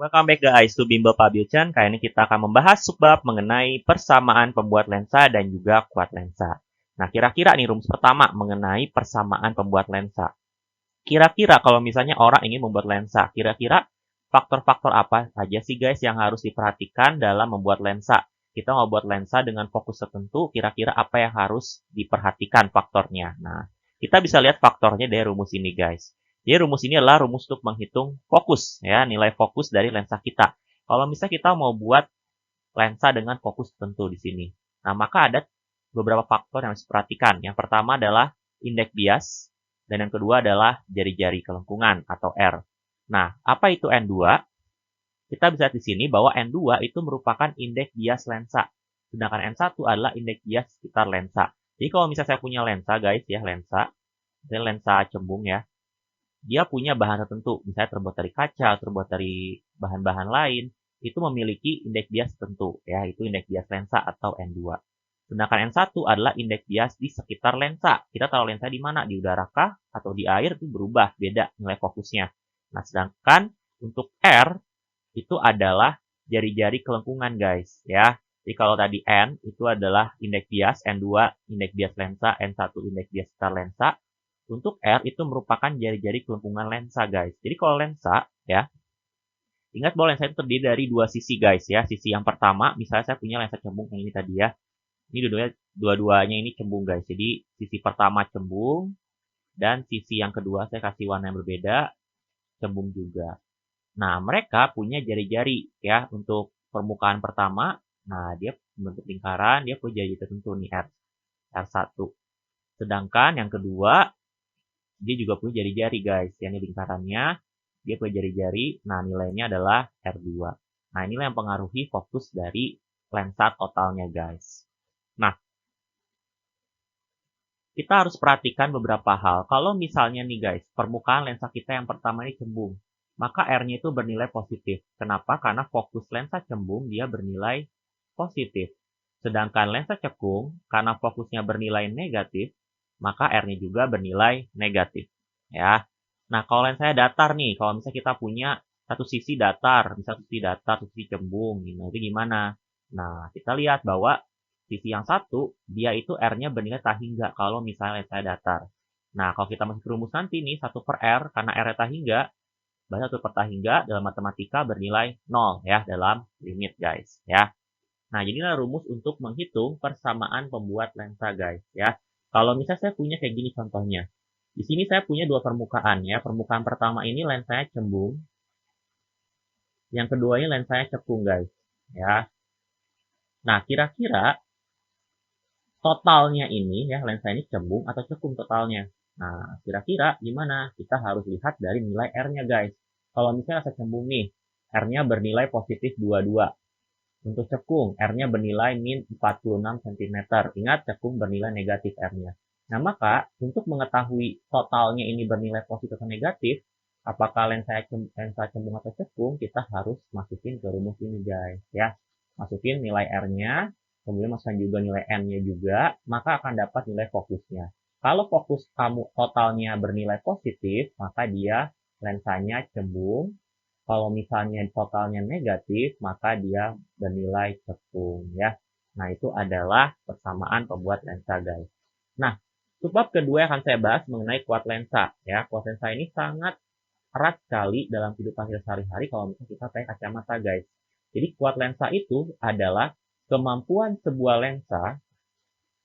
Welcome back guys to Bimbel Pabiucan. Kali ini kita akan membahas subbab mengenai persamaan pembuat lensa dan juga kuat lensa. Nah, kira-kira nih rumus pertama mengenai persamaan pembuat lensa. Kira-kira kalau misalnya orang ingin membuat lensa, kira-kira faktor-faktor apa saja sih guys yang harus diperhatikan dalam membuat lensa? Kita mau buat lensa dengan fokus tertentu, kira-kira apa yang harus diperhatikan faktornya? Nah, kita bisa lihat faktornya dari rumus ini guys. Jadi rumus ini adalah rumus untuk menghitung fokus, ya, nilai fokus dari lensa kita. Kalau misalnya kita mau buat lensa dengan fokus tertentu di sini. Nah, maka ada beberapa faktor yang harus diperhatikan. Yang pertama adalah indeks bias, dan yang kedua adalah jari-jari kelengkungan atau R. Nah, apa itu N2? Kita bisa lihat di sini bahwa N2 itu merupakan indeks bias lensa. Sedangkan N1 adalah indeks bias sekitar lensa. Jadi kalau misalnya saya punya lensa guys, ya, lensa cembung ya. Dia punya bahan tertentu, misalnya terbuat dari kaca, terbuat dari bahan-bahan lain, itu memiliki indeks bias tertentu, ya, itu indeks bias lensa atau N2. Sedangkan N1 adalah indeks bias di sekitar lensa. Kita taruh lensa di mana? Di udara kah? Atau di air? Itu berubah, beda nilai fokusnya. Nah, sedangkan untuk R, itu adalah jari-jari kelengkungan, guys, ya. Jadi kalau tadi N, itu adalah indeks bias, N2 indeks bias lensa, N1 indeks bias sekitar lensa. Untuk R itu merupakan jari-jari kelengkungan lensa, guys. Jadi kalau lensa, ya, ingat bahwa lensa itu terdiri dari dua sisi, guys, ya. Sisi yang pertama, misalnya saya punya lensa cembung yang ini tadi ya. Ini dua-duanya ini cembung, guys. Jadi sisi pertama cembung, dan sisi yang kedua saya kasih warna yang berbeda, cembung juga. Nah, mereka punya jari-jari, ya, untuk permukaan pertama. Nah, dia membentuk lingkaran, dia punya jari tertentu nih, R1. Sedangkan yang kedua, dia juga punya jari-jari guys, yang ini lingkarannya, dia punya jari-jari, nah nilainya adalah R2. Nah inilah yang mempengaruhi fokus dari lensa totalnya guys. Nah, kita harus perhatikan beberapa hal. Kalau misalnya nih guys, permukaan lensa kita yang pertama ini cembung, maka R-nya itu bernilai positif. Kenapa? Karena fokus lensa cembung dia bernilai positif. Sedangkan lensa cekung, karena fokusnya bernilai negatif, maka R-nya juga bernilai negatif. Ya. Nah, kalau lensanya datar nih, kalau misalnya kita punya satu sisi datar, satu sisi cembung, nah itu gimana? Nah, kita lihat bahwa sisi yang satu, dia itu R-nya bernilai tak hingga kalau misalnya lensanya datar. Nah, kalau kita masuk ke rumus nanti nih, 1 per R, karena R-nya tak hingga, berarti 1 per tak hingga dalam matematika bernilai 0 ya, dalam limit guys. Ya. Nah, jadilah rumus untuk menghitung persamaan pembuat lensa, guys, ya. Kalau misalnya saya punya kayak gini contohnya. Di sini saya punya dua permukaan, ya. Permukaan pertama ini lensanya cembung. Yang kedua ini lensanya cekung, guys, ya. Nah, kira-kira totalnya ini, ya, lensa ini cembung atau cekung totalnya. Nah, kira-kira gimana? Kita harus lihat dari nilai R-nya, guys. Kalau misalnya lensa cembung nih, R-nya bernilai positif 22. Untuk cekung, R-nya bernilai min 46 cm. Ingat, cekung bernilai negatif R-nya. Nah, maka untuk mengetahui totalnya ini bernilai positif atau negatif, apakah lensa cembung atau cekung, kita harus masukin ke rumus ini, guys. Ya, masukin nilai R-nya, kemudian masukkan juga nilai N-nya juga, maka akan dapat nilai fokusnya. Kalau fokus kamu totalnya bernilai positif, maka dia lensanya cembung. Kalau misalnya totalnya negatif, maka dia bernilai cekung ya. Nah, itu adalah persamaan pembuat lensa, guys. Nah, sebab kedua yang akan saya bahas mengenai kuat lensa ya. Kuat lensa ini sangat erat sekali dalam kehidupan kita sehari-hari kalau misalnya kita pakai kacamata, guys. Jadi kuat lensa itu adalah kemampuan sebuah lensa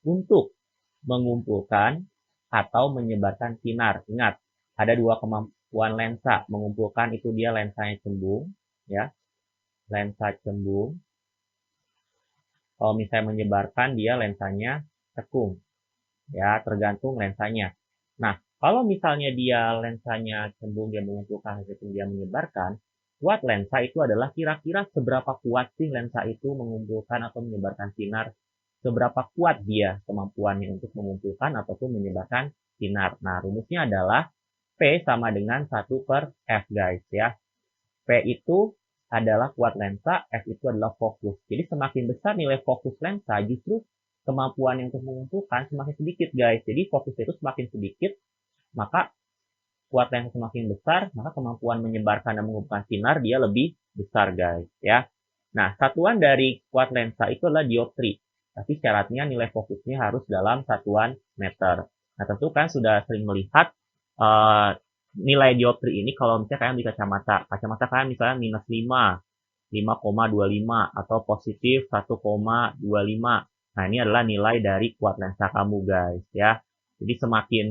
untuk mengumpulkan atau menyebarkan sinar. Ingat, ada dua kemampuan lensa. Mengumpulkan itu dia lensanya cembung, ya, lensa cembung. Kalau misalnya menyebarkan dia lensanya cekung, ya, tergantung lensanya. Nah, kalau misalnya dia lensanya cembung, dia mengumpulkan, cekung dia menyebarkan, kuat lensa itu adalah kira-kira seberapa kuat sih lensa itu mengumpulkan atau menyebarkan sinar, seberapa kuat dia kemampuannya untuk mengumpulkan ataupun menyebarkan sinar. Nah, rumusnya adalah P sama dengan 1 per F, guys, ya. P itu adalah kuat lensa, F itu adalah fokus. Jadi semakin besar nilai fokus lensa, justru kemampuan yang untuk mengumpulkan semakin sedikit, guys. Jadi fokusnya itu semakin sedikit, maka kuat lensa semakin besar, maka kemampuan menyebarkan dan menghubungkan sinar dia lebih besar, guys, ya. Nah, satuan dari kuat lensa itu adalah dioptri. Tapi syaratnya nilai fokusnya harus dalam satuan meter. Nah, tentu kan sudah sering melihat nilai dioptri ini kalau misalnya kalian beli kacamata. Kacamata kalian misalnya minus 5, 5,25, atau positif 1,25. Nah, ini adalah nilai dari kuat lensa kamu, guys, ya. Jadi semakin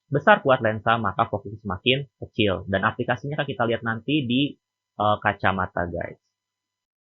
besar kuat lensa, maka fokusnya semakin kecil. Dan aplikasinya kan kita lihat nanti di kacamata, guys.